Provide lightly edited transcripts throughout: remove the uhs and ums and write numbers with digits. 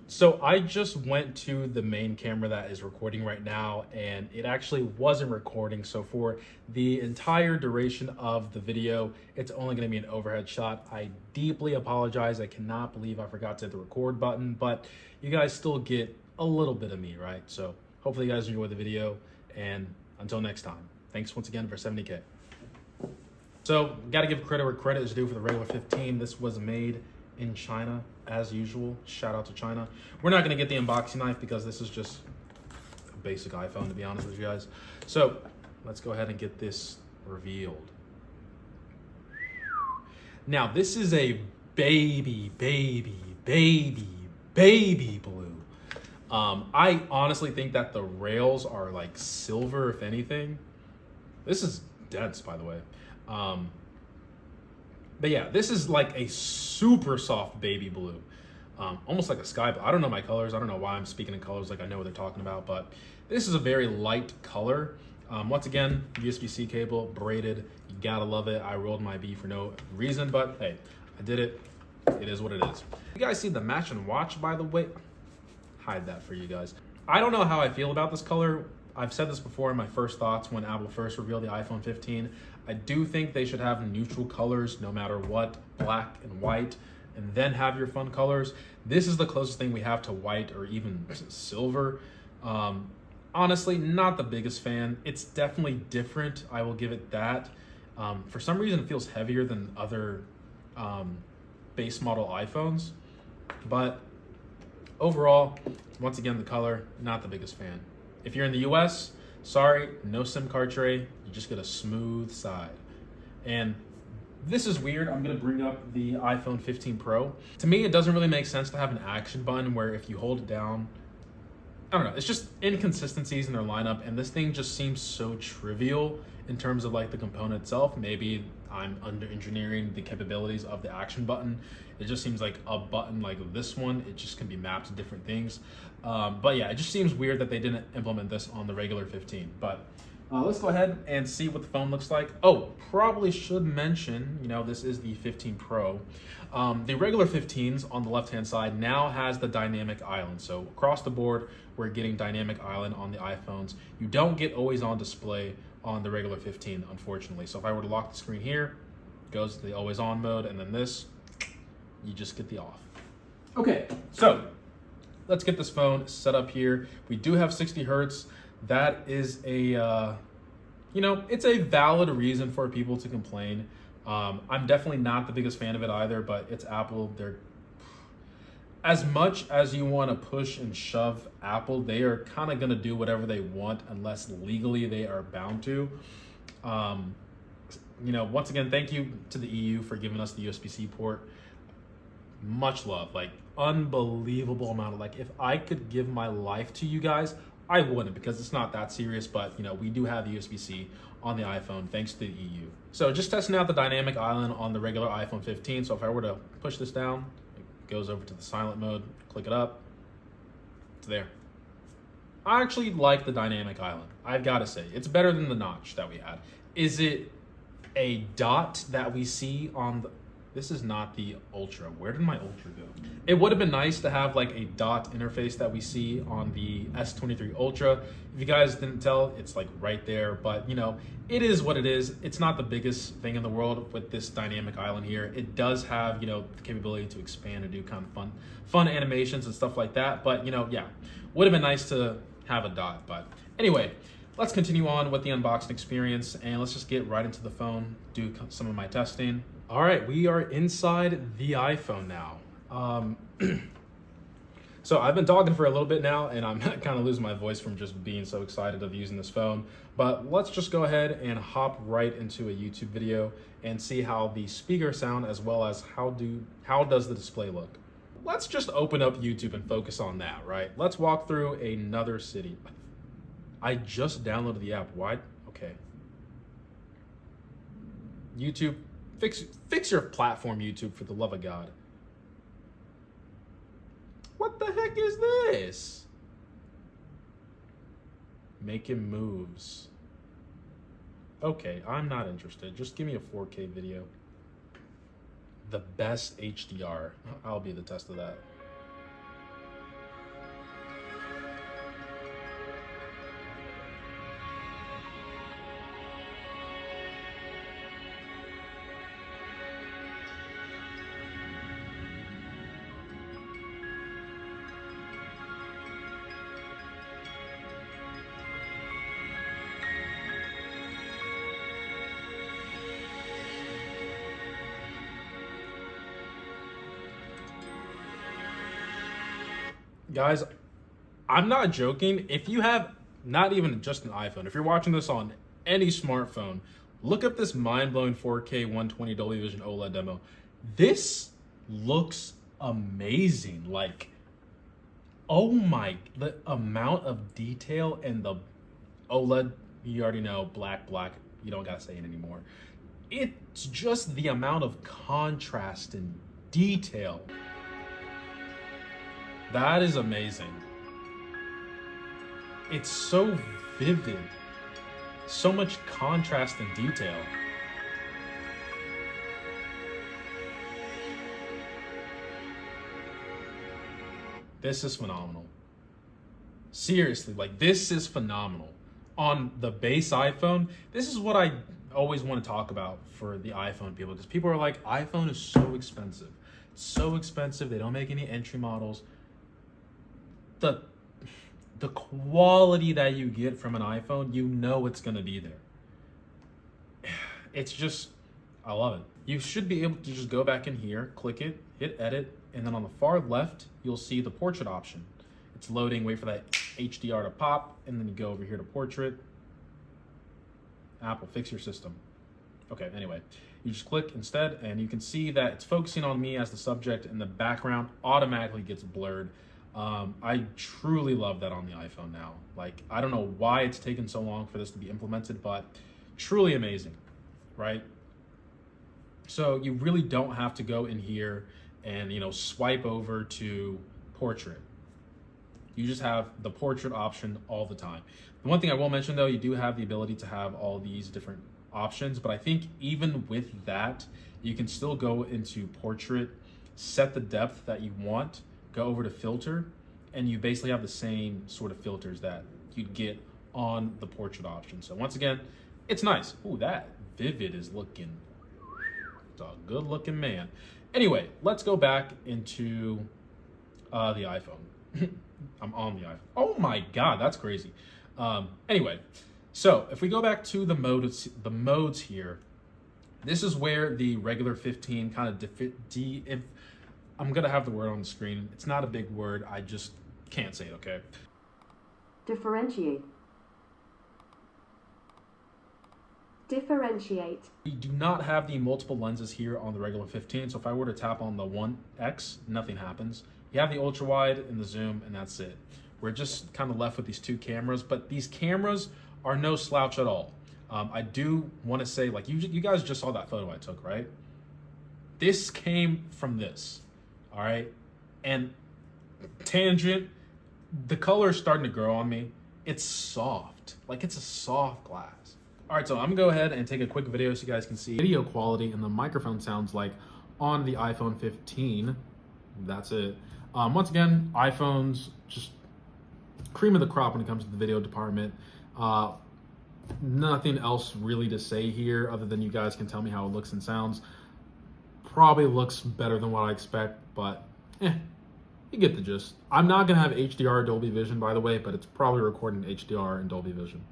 So I just went to the main camera that is recording right now, and it actually wasn't recording. So for the entire duration of the video, it's only going to be an overhead shot. I deeply apologize. I cannot believe I forgot to hit the record button, but you guys still get a little bit of me, right? So hopefully you guys enjoy the video, and until next time, thanks once again for 70K. So got to give credit where credit is due for the regular 15. This was made in China as usual. Shout out to China. We're not going to get the unboxing knife because this is just a basic iPhone, to be honest with you guys. So let's go ahead and get this revealed. Now this is a baby blue. I honestly think that the rails are like silver, if anything. This is dense, by the way. But yeah, this is like a super soft baby blue, almost like a sky blue. I don't know my colors. I don't know why I'm speaking in colors like I know what they're talking about, but this is a very light color. Once again, USB-C cable, braided. You gotta love it. I rolled my B for no reason, but hey, I did it. It is what it is. You guys see the matching watch, by the way? Hide that for you guys. I don't know how I feel about this color. I've said this before in my first thoughts when Apple first revealed the iPhone 15. I do think they should have neutral colors no matter what, black and white, and then have your fun colors. This is the closest thing we have to white or even silver. Honestly, not the biggest fan. It's definitely different, I will give it that. For some reason, it feels heavier than other base model iPhones, but overall, once again, the color, not the biggest fan. If you're in the US, sorry, no SIM card tray. You just get a smooth side. And this is weird. I'm gonna bring up the iPhone 15 Pro. To me, it doesn't really make sense to have an action button where if you hold it down, I don't know, it's just inconsistencies in their lineup, and this thing just seems so trivial in terms of like the component itself. Maybe I'm under engineering the capabilities of the action button. It just seems like a button like this one, it just can be mapped to different things. But yeah, it just seems weird that they didn't implement this on the regular 15. But let's go ahead and see what the phone looks like. Oh, probably should mention, you know, this is the 15 Pro. The regular 15s on the left-hand side now has the dynamic island. So across the board, we're getting dynamic island on the iPhones. You don't get always on display on the regular 15, unfortunately. So if I were to lock the screen here, it goes to the always on mode, and then this, you just get the off. Okay, so let's get this phone set up here. We do have 60 Hertz. That is a, you know, it's a valid reason for people to complain. I'm definitely not the biggest fan of it either, but it's Apple. They're, as much as you want to push and shove Apple, they are kind of going to do whatever they want unless legally they are bound to. You know, once again, thank you to the EU for giving us the USB-C port. Much love, like unbelievable amount of, like, if I could give my life to you guys, I wouldn't, because it's not that serious, but you know, we do have the USB-C on the iPhone thanks to the EU. So just testing out the dynamic island on the regular iPhone 15. So if I were to push this down, it goes over to the silent mode, click it up, it's there. I actually like the dynamic island. I've got to say, it's better than the notch that we had. Is it a dot that we see on the, this is not the Ultra. Where did my Ultra go? It would have been nice to have like a dot interface that we see on the S23 Ultra. If you guys didn't tell, it's like right there, but you know, it is what it is. It's not the biggest thing in the world with this dynamic island here. It does have, you know, the capability to expand and do kind of fun animations and stuff like that. But you know, yeah, would have been nice to have a dot. But anyway, let's continue on with the unboxing experience, and let's just get right into the phone, do some of my testing. All right, we are inside the iPhone now. So I've been talking for a little bit now, and I'm kind of losing my voice from just being so excited of using this phone. But let's just go ahead and hop right into a YouTube video and see how the speakers sound, as well as how does the display look. Let's just open up YouTube and focus on that, right? Let's walk through another city. I just downloaded the app. Why? Okay. YouTube, fix your platform, YouTube, for the love of God. What the heck is this? Making moves. Okay, I'm not interested. Just give me a 4K video. The best HDR. I'll be the test of that. Guys, I'm not joking. If you have not even just an iPhone, if you're watching this on any smartphone, look up this mind-blowing 4K 120 Dolby Vision OLED demo. This looks amazing. Like, oh my, the amount of detail and the OLED, you already know, black, you don't gotta say it anymore. It's just the amount of contrast and detail. That is amazing. It's so vivid. So much contrast and detail. This is phenomenal. Seriously, like, this is phenomenal. On the base iPhone, this is what I always want to talk about for the iPhone people, because people are like, iPhone is so expensive. It's so expensive. They don't make any entry models. The quality that you get from an iPhone, you know it's going to be there. It's just, I love it. You should be able to just go back in here, click it, hit edit, and then on the far left, you'll see the portrait option. It's loading, wait for that HDR to pop, and then you go over here to portrait. Apple, fix your system. Okay, anyway, you just click instead, and you can see that it's focusing on me as the subject, and the background automatically gets blurred. I truly love that on the iPhone now. Like, I don't know why it's taken so long for this to be implemented, but truly amazing, right? So you really don't have to go in here and, you know, swipe over to portrait. You just have the portrait option all the time. The one thing I will mention though, you do have the ability to have all these different options, but I think even with that, you can still go into portrait, set the depth that you want, go over to filter, and you basically have the same sort of filters that you'd get on the portrait option. So once again, it's nice. Ooh, that Vivid is looking, it's a good looking man. Anyway, let's go back into the iPhone. I'm on the iPhone. Oh my God, that's crazy. Anyway, so if we go back to the modes here, this is where the regular 15 kind of I'm gonna have the word on the screen. It's not a big word. I just can't say it, okay? Differentiate. Differentiate. We do not have the multiple lenses here on the regular 15, so if I were to tap on the 1X, nothing happens. You have the ultra wide and the zoom, and that's it. We're just kind of left with these two cameras, but these cameras are no slouch at all. I do want to say, like, you guys just saw that photo I took, right? This came from this. All right, and tangent, the color is starting to grow on me. It's soft, like it's a soft glass. All right, so I'm gonna go ahead and take a quick video so you guys can see video quality and the microphone sounds like on the iPhone 15. That's it. Once again, iPhones just cream of the crop when it comes to the video department. Nothing else really to say here other than you guys can tell me how it looks and sounds. Probably looks better than what I expect, but you get the gist. I'm not gonna have HDR Dolby Vision, by the way, but it's probably recording HDR and Dolby Vision.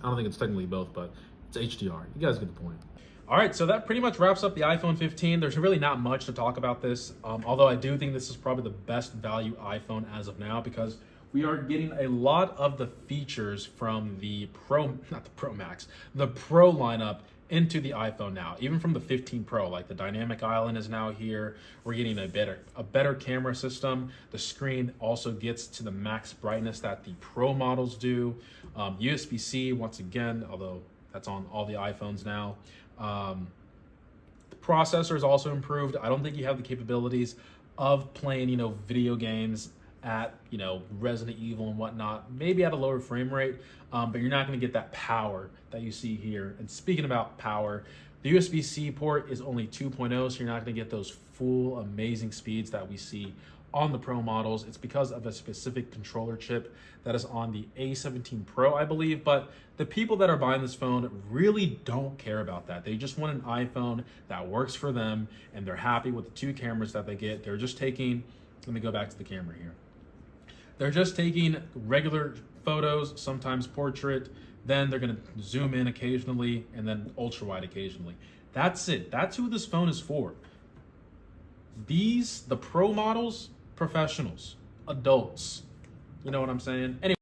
I don't think it's technically both, but it's HDR. You guys get the point. All right, so that pretty much wraps up the iPhone 15. There's really not much to talk about this, although I do think this is probably the best value iPhone as of now, because we are getting a lot of the features from the not the Pro Max, the Pro lineup into the iPhone now, even from the 15 Pro. Like the dynamic island is now here. We're getting a better camera system. The screen also gets to the max brightness that the Pro models do. USB-C once again, although that's on all the iPhones now. The processor is also improved. I don't think you have the capabilities of playing, you know, video games at, you know, Resident Evil and whatnot, maybe at a lower frame rate, but you're not going to get that power that you see here. And speaking about power, the USB-C port is only 2.0, so you're not going to get those full amazing speeds that we see on the Pro models. It's because of a specific controller chip that is on the A17 Pro, I believe, but the people that are buying this phone really don't care about that. They just want an iPhone that works for them, and they're happy with the two cameras that they get. They're just taking, let me go back to the camera here. They're just taking regular photos, sometimes portrait, then they're gonna zoom in occasionally, and then ultra wide occasionally. That's it. That's who this phone is for. The Pro models, professionals. adults. You know what I'm saying? Anyway.